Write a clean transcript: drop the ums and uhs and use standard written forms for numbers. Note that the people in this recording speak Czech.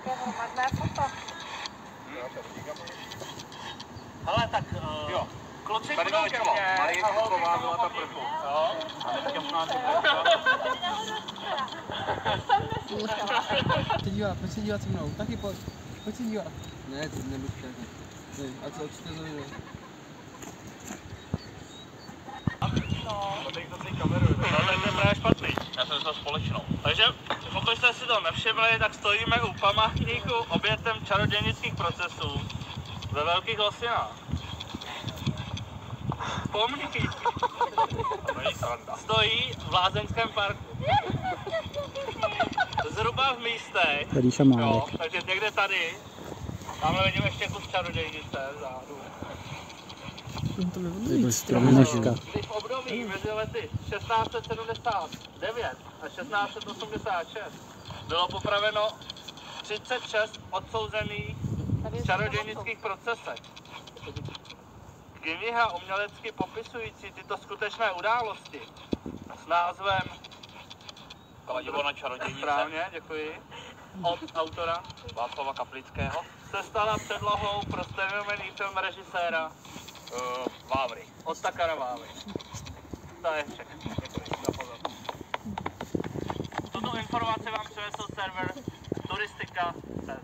Jaké hromadné foto. Hele, tak jo. Kluci budou ke mně a Holvíková byla ta první. Jo? A teďka snáze Pojď se dívat se mnou, taky pojď se dívat. Ne, ty nebuď tak. A co to znamená? Teď to si kameruje. No, tak to je právě špatný. Já jsem myslel společnou. Takže pokud jste si to nevšimli, tak stojíme u památníku obětem čarodějnických procesů ve Velkých Losinách. Pomník stojí v Lázeňském parku. Zhruba v místech, jo, takže někde tady, tamhle vidím ještě kus čarodějnice vzadu. V období mezi lety 1679 a 1686 bylo popraveno 36 odsouzených v čarodějnických procesech. Kniha umělecky popisující tyto skutečné události s názvem Kladivo na čarodějnice. Správně, děkuji. Od autora Václava Kaplického se stala předlohou pro stejnojmenný film režiséra Vávry. Od Takara Vávry. To je všechno. Děkuji za pozornost. Tuto informaci vám přinesl server turistika.cz.